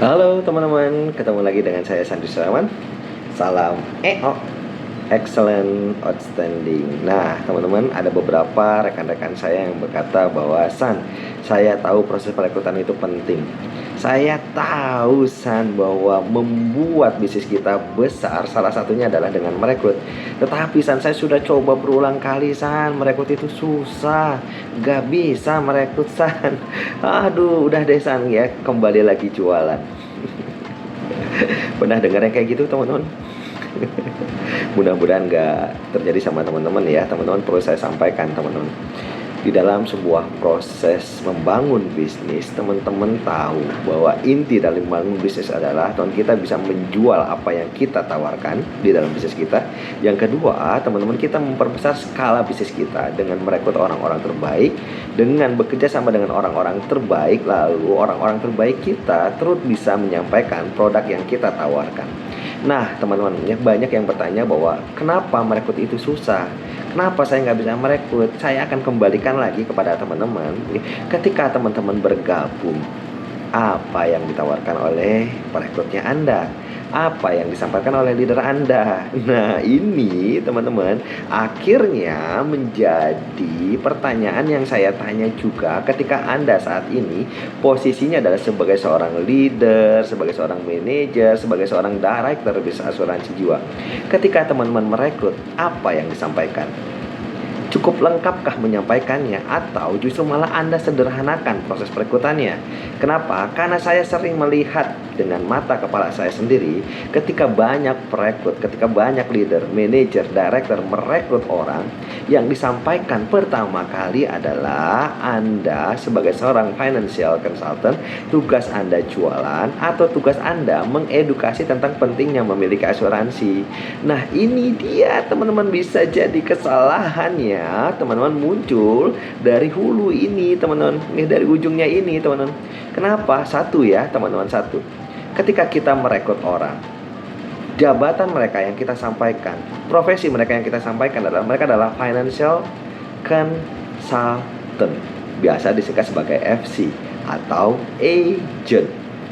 Halo teman-teman, ketemu lagi dengan saya Sandi Surawan. Salam EO, excellent, outstanding. Nah teman-teman, ada beberapa rekan-rekan saya yang berkata bahwa saya tahu proses perekrutan itu penting. Saya tahu bahwa membuat bisnis kita besar salah satunya adalah dengan merekrut. Tetapi saya sudah coba berulang kali merekrut itu susah. Gak bisa merekrut Aduh, udah deh ya, kembali lagi jualan. Pernah dengar yang kayak gitu teman-teman? Mudah-mudahan nggak terjadi sama teman-teman ya. Teman-teman, perlu saya sampaikan teman-teman, di dalam sebuah proses membangun bisnis, teman-teman tahu bahwa inti dalam membangun bisnis adalah kita bisa menjual apa yang kita tawarkan di dalam bisnis kita. Yang kedua, teman-teman, kita memperbesar skala bisnis kita dengan merekrut orang-orang terbaik, dengan bekerja sama dengan orang-orang terbaik. Lalu orang-orang terbaik kita terus bisa menyampaikan produk yang kita tawarkan. Nah teman-teman, banyak yang bertanya bahwa kenapa merekrut itu susah, kenapa saya nggak bisa merekrut. Saya akan kembalikan lagi kepada teman-teman. Ketika teman-teman bergabung, apa yang ditawarkan oleh perekrutnya Anda? Apa yang disampaikan oleh leader Anda? Nah ini teman-teman, akhirnya menjadi pertanyaan yang saya tanya juga ketika Anda saat ini posisinya adalah sebagai seorang leader, sebagai seorang manajer, sebagai seorang director bisnis asuransi jiwa. Ketika teman-teman merekrut, apa yang disampaikan? Cukup lengkapkah menyampaikannya, atau justru malah Anda sederhanakan proses perekrutannya? Kenapa? Karena saya sering melihat dengan mata kepala saya sendiri ketika banyak perekrut, ketika banyak leader, manager, director merekrut orang, yang disampaikan pertama kali adalah Anda sebagai seorang financial consultant, tugas Anda jualan, atau tugas Anda mengedukasi tentang pentingnya memiliki asuransi. Nah ini dia teman-teman, bisa jadi kesalahannya teman-teman muncul dari hulu ini teman-teman, dari ujungnya ini teman-teman. Kenapa? Satu ya teman-teman, satu, ketika kita merekrut orang, jabatan mereka yang kita sampaikan, profesi mereka yang kita sampaikan adalah mereka adalah financial consultant, biasa disingkat sebagai FC, atau agent,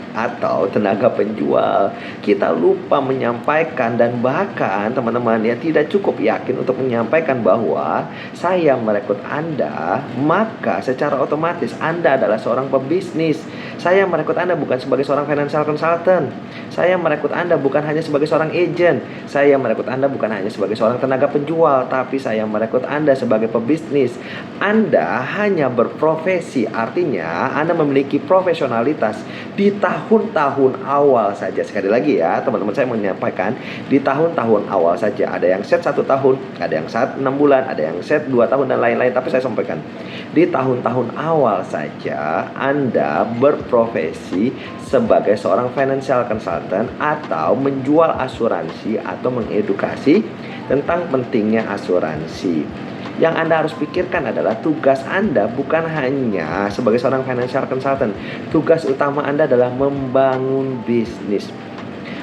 atau tenaga penjual. Kita lupa menyampaikan, dan bahkan teman-teman ya tidak cukup yakin untuk menyampaikan bahwa saya merekrut Anda, maka secara otomatis Anda adalah seorang pebisnis. Saya merekrut Anda bukan sebagai seorang financial consultant. Saya merekrut Anda bukan hanya sebagai seorang agent. Saya merekrut Anda bukan hanya sebagai seorang tenaga penjual, tapi saya merekrut Anda sebagai pebisnis. Anda hanya berprofesi, artinya Anda memiliki profesionalitas di tahun-tahun awal saja. Sekali lagi ya teman-teman, saya menyampaikan di tahun-tahun awal saja. Ada yang set 1 tahun, ada yang set 6 bulan, ada yang set 2 tahun dan lain-lain. Tapi saya sampaikan di tahun-tahun awal saja Anda berprofesi sebagai seorang financial consultant, atau menjual asuransi, atau mengedukasi tentang pentingnya asuransi. Yang Anda harus pikirkan adalah tugas Anda bukan hanya sebagai seorang financial consultant. Tugas utama Anda adalah membangun bisnis.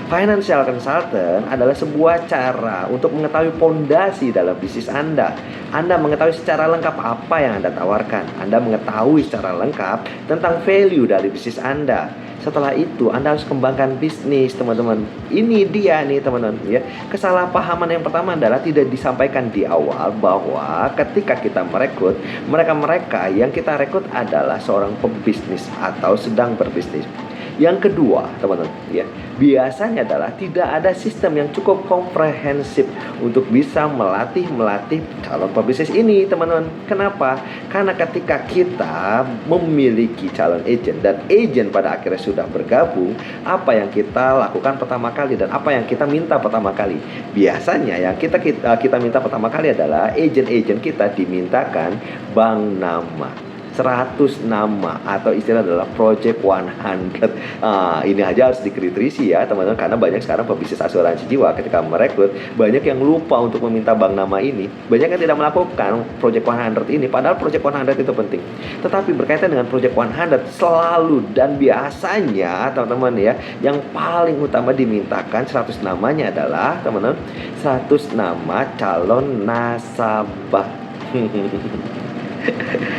Financial consultant adalah sebuah cara untuk mengetahui fondasi dalam bisnis Anda. Anda mengetahui secara lengkap apa yang Anda tawarkan. Anda mengetahui secara lengkap tentang value dari bisnis Anda. Setelah itu Anda harus kembangkan bisnis teman-teman. Ini dia nih teman-teman ya. Kesalahpahaman yang pertama adalah tidak disampaikan di awal bahwa ketika kita merekrut, mereka-mereka yang kita rekrut adalah seorang pebisnis atau sedang berbisnis. Yang kedua teman-teman ya, biasanya adalah tidak ada sistem yang cukup komprehensif untuk bisa melatih calon pebisnis ini teman-teman. Kenapa? Karena ketika kita memiliki calon agent, dan agent pada akhirnya sudah bergabung, apa yang kita lakukan pertama kali dan apa yang kita minta pertama kali? Biasanya yang kita minta pertama kali adalah agent-agent kita dimintakan bank nama, 100 nama, atau istilah adalah project 100. Ini aja harus dikritisi ya teman-teman, karena banyak sekarang pebisnis asuransi jiwa ketika merekrut, banyak yang lupa untuk meminta bank nama ini, banyak yang tidak melakukan project 100 ini, padahal project 100 itu penting. Tetapi berkaitan dengan project 100, selalu dan biasanya teman-teman ya, yang paling utama dimintakan 100 namanya adalah teman-teman 100 nama calon nasabah.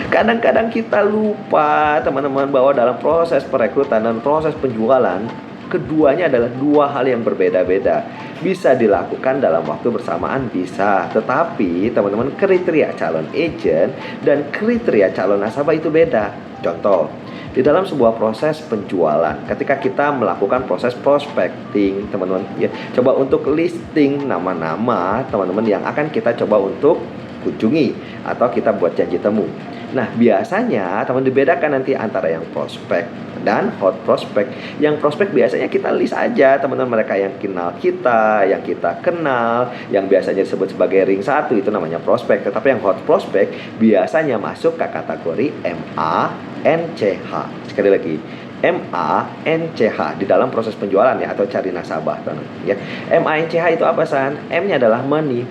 Kadang-kadang kita lupa teman-teman bahwa dalam proses perekrutan dan proses penjualan, keduanya adalah dua hal yang berbeda-beda. Bisa dilakukan dalam waktu bersamaan, bisa. Tetapi teman-teman, kriteria calon agent dan kriteria calon nasabah itu beda. Contoh, di dalam sebuah proses penjualan, ketika kita melakukan proses prospecting, teman-teman, ya, coba untuk listing nama-nama teman-teman yang akan kita coba untuk kunjungi atau kita buat janji temu. Nah, biasanya teman dibedakan nanti antara yang prospek dan hot prospect. Yang prospek biasanya kita list aja teman-teman, mereka yang kenal kita, yang kita kenal, yang biasanya disebut sebagai ring 1, itu namanya prospek. Tetapi yang hot prospect biasanya masuk ke kategori MANCH. Sekali lagi, MANCH di dalam proses penjualan ya, atau cari nasabah teman-teman ya. MANCH itu apa, San? M-nya adalah money.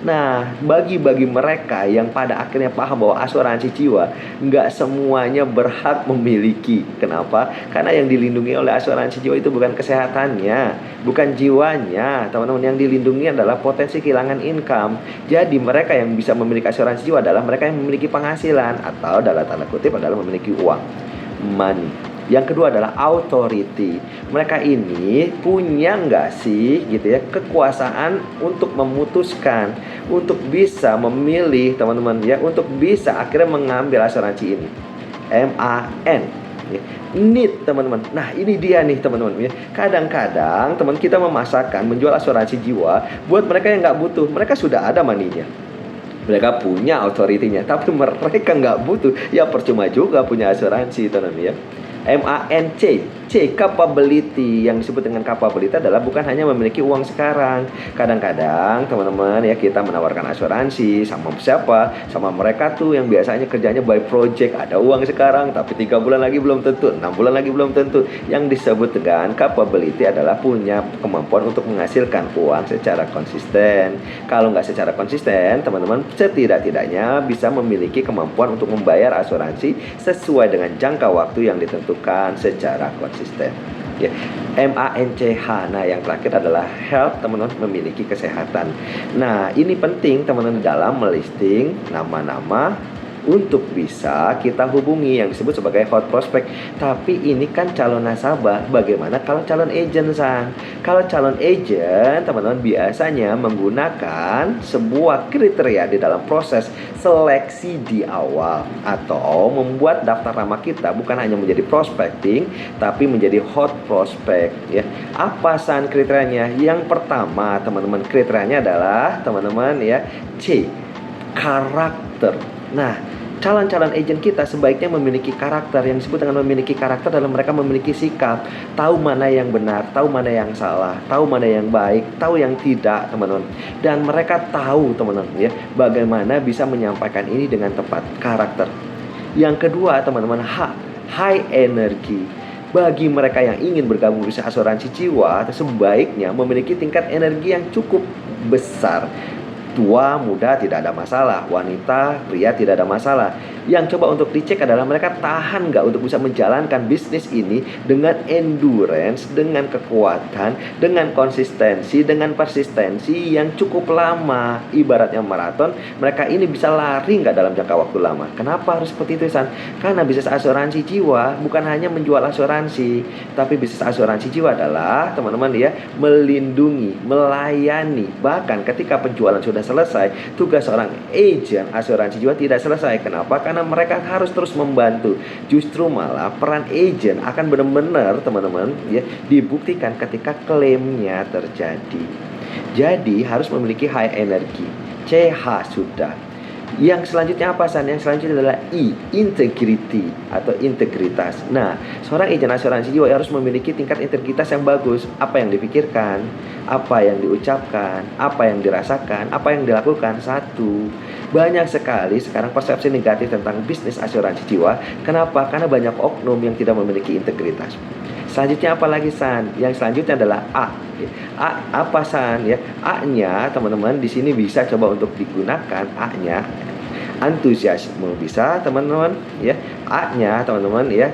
Nah, bagi mereka yang pada akhirnya paham bahwa asuransi jiwa nggak semuanya berhak memiliki. Kenapa? Karena yang dilindungi oleh asuransi jiwa itu bukan kesehatannya, bukan jiwanya. Teman-teman, yang dilindungi adalah potensi kehilangan income. Jadi mereka yang bisa memiliki asuransi jiwa adalah mereka yang memiliki penghasilan, atau dalam tanda kutip adalah memiliki uang, money. Yang kedua adalah authority. Mereka ini punya nggak sih gitu ya kekuasaan untuk memutuskan, untuk bisa memilih teman-teman ya, untuk bisa akhirnya mengambil asuransi ini. MAN ya. Need teman-teman. Nah, ini dia nih teman-teman ya. Kadang-kadang teman kita memasarkan menjual asuransi jiwa buat mereka yang nggak butuh. Mereka sudah ada maninya, mereka punya authority-nya, tapi mereka nggak butuh. Ya percuma juga punya asuransi teman-teman ya. MANC, capability. Yang disebut dengan capability adalah bukan hanya memiliki uang sekarang. Kadang-kadang teman-teman ya, kita menawarkan asuransi sama siapa? Sama mereka tuh yang biasanya kerjanya by project. Ada uang sekarang tapi 3 bulan lagi belum tentu, 6 bulan lagi belum tentu. Yang disebut dengan capability adalah punya kemampuan untuk menghasilkan uang secara konsisten. Kalau nggak secara konsisten, teman-teman setidak-tidaknya bisa memiliki kemampuan untuk membayar asuransi sesuai dengan jangka waktu yang ditentukan secara konsisten ya. MANCH. Nah, yang terakhir adalah health, teman-teman, memiliki kesehatan. Nah, ini penting teman-teman dalam melisting nama-nama untuk bisa kita hubungi yang disebut sebagai hot prospect. Tapi ini kan calon nasabah. Bagaimana kalau calon agent, San? Kalau calon agent, teman-teman, biasanya menggunakan sebuah kriteria di dalam proses seleksi di awal, atau membuat daftar nama kita bukan hanya menjadi prospecting tapi menjadi hot prospect ya. Apa, San, kriterianya? Yang pertama, teman-teman, kriterianya adalah teman-teman ya, C, karakter. Nah, calon-calon agent kita sebaiknya memiliki karakter. Yang disebut dengan memiliki karakter adalah mereka memiliki sikap, tahu mana yang benar, tahu mana yang salah, tahu mana yang baik, tahu yang tidak, teman-teman. Dan mereka tahu, teman-teman ya, bagaimana bisa menyampaikan ini dengan tepat. Karakter. Yang kedua, teman-teman, high energy. Bagi mereka yang ingin bergabung di asuransi jiwa, sebaiknya memiliki tingkat energi yang cukup besar. Tua, muda tidak ada masalah, wanita, pria tidak ada masalah. Yang coba untuk dicek adalah mereka tahan nggak untuk bisa menjalankan bisnis ini dengan endurance, dengan kekuatan, dengan konsistensi, dengan persistensi yang cukup lama. Ibaratnya maraton, mereka ini bisa lari nggak dalam jangka waktu lama. Kenapa harus seperti itu, San? Karena bisnis asuransi jiwa bukan hanya menjual asuransi, tapi bisnis asuransi jiwa adalah, teman-teman ya, melindungi, melayani. Bahkan ketika penjualan sudah selesai, tugas seorang agent asuransi jiwa tidak selesai. Kenapa? Karena mereka harus terus membantu. Justru malah peran agent akan benar-benar, teman-teman ya, dibuktikan ketika klaimnya terjadi. Jadi harus memiliki high energy. CH sudah. Yang selanjutnya apa, San? Yang selanjutnya adalah I, integrity atau integritas. Nah, seorang agen asuransi jiwa harus memiliki tingkat integritas yang bagus. Apa yang dipikirkan, apa yang diucapkan, apa yang dirasakan, apa yang dilakukan. Satu, banyak sekali sekarang persepsi negatif tentang bisnis asuransi jiwa. Kenapa? Karena banyak oknum yang tidak memiliki integritas. Selanjutnya apa lagi, San? Yang selanjutnya adalah A. Apa, San? Ya, A-nya, teman-teman, di sini bisa coba untuk digunakan. A-nya antusiasme bisa, teman-teman, ya. A-nya, teman-teman, ya,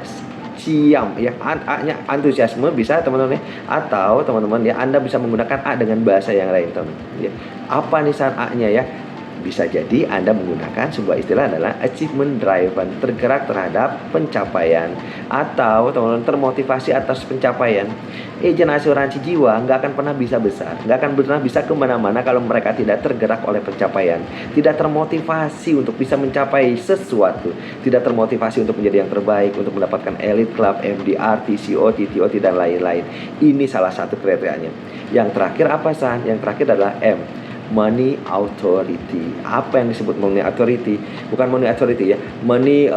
siam, ya. A-nya antusiasme bisa, teman-teman, ya. Atau, teman-teman, ya, Anda bisa menggunakan A dengan bahasa yang lain, teman-teman, ya. Apa nih, San, A-nya, ya? bisa jadi Anda menggunakan sebuah istilah adalah achievement driven, tergerak terhadap pencapaian, atau teman-teman termotivasi atas pencapaian. Agen asuransi jiwa nggak akan pernah bisa besar, nggak akan pernah bisa kemana-mana kalau mereka tidak tergerak oleh pencapaian, tidak termotivasi untuk bisa mencapai sesuatu, tidak termotivasi untuk menjadi yang terbaik, untuk mendapatkan elite club, MDRT, COT, TOT, dan lain-lain. Ini salah satu kriterianya. Yang terakhir apa, San? Yang terakhir adalah M, money authority. Apa yang disebut money authority? Bukan money authority ya, money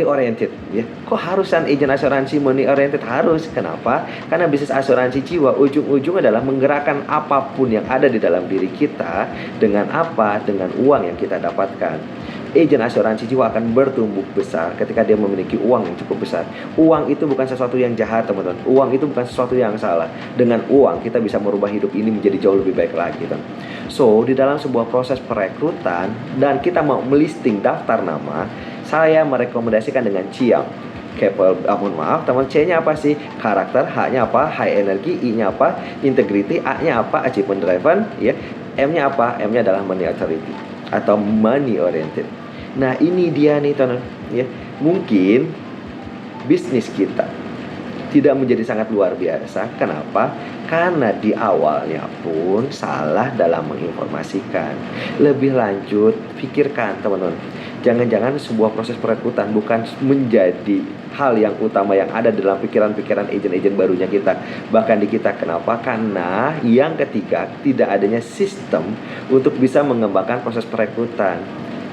oriented ya. Kok harusan agent asuransi money oriented? Harus. Kenapa? Karena bisnis asuransi jiwa ujung-ujung adalah menggerakkan apapun yang ada di dalam diri kita. Dengan apa? Dengan uang yang kita dapatkan. Agen asuransi jiwa akan bertumbuh besar ketika dia memiliki uang yang cukup besar. Uang itu bukan sesuatu yang jahat, teman-teman. Uang itu bukan sesuatu yang salah. Dengan uang kita bisa merubah hidup ini menjadi jauh lebih baik lagi, teman. So, di dalam sebuah proses perekrutan dan kita mau melisting daftar nama, saya merekomendasikan dengan Ciam. Mohon maaf, teman, C-nya apa sih? Karakter, H-nya apa? High energy, I-nya apa? Integrity, A-nya apa? Achievement driven, ya. M-nya apa? M-nya adalah money authority atau money oriented. Nah, ini dia nih, teman, ya. Mungkin bisnis kita tidak menjadi sangat luar biasa. Kenapa? Karena di awalnya pun salah dalam menginformasikan. Lebih lanjut, pikirkan, teman-teman. Jangan-jangan sebuah proses perekrutan bukan menjadi hal yang utama yang ada dalam pikiran-pikiran agen-agen barunya kita. Bahkan di kita. Kenapa? Karena yang ketiga, tidak adanya sistem untuk bisa mengembangkan proses perekrutan.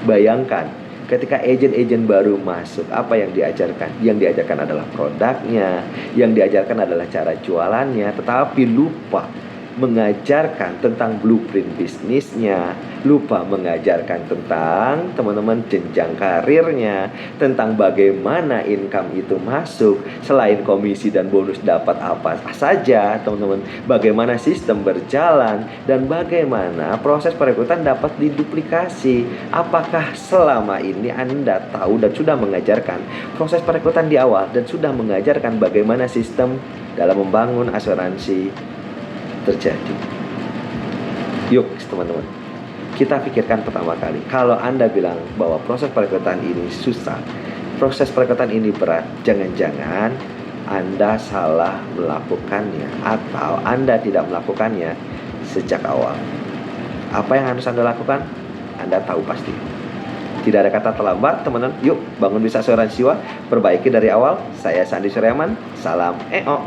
Bayangkan, ketika agen-agen baru masuk, apa yang diajarkan? Yang diajarkan adalah produknya, yang diajarkan adalah cara jualannya, tetapi lupa mengajarkan tentang blueprint bisnisnya, lupa mengajarkan tentang, teman-teman, jenjang karirnya, tentang bagaimana income itu masuk, selain komisi dan bonus dapat apa saja, teman-teman, bagaimana sistem berjalan, dan bagaimana proses perekrutan dapat diduplikasi. Apakah selama ini Anda tahu dan sudah mengajarkan proses perekrutan di awal dan sudah mengajarkan bagaimana sistem dalam membangun asuransi terjadi? Yuk, teman-teman, kita pikirkan pertama kali. Kalau Anda bilang bahwa proses perekrutan ini susah, proses perekrutan ini berat, jangan-jangan Anda salah melakukannya, atau Anda tidak melakukannya sejak awal. Apa yang harus Anda lakukan? Anda tahu pasti. Tidak ada kata terlambat, teman-teman. Yuk, bangun bisnis asuransi jiwa, perbaiki dari awal. Saya Sandi Suryaman, salam EO.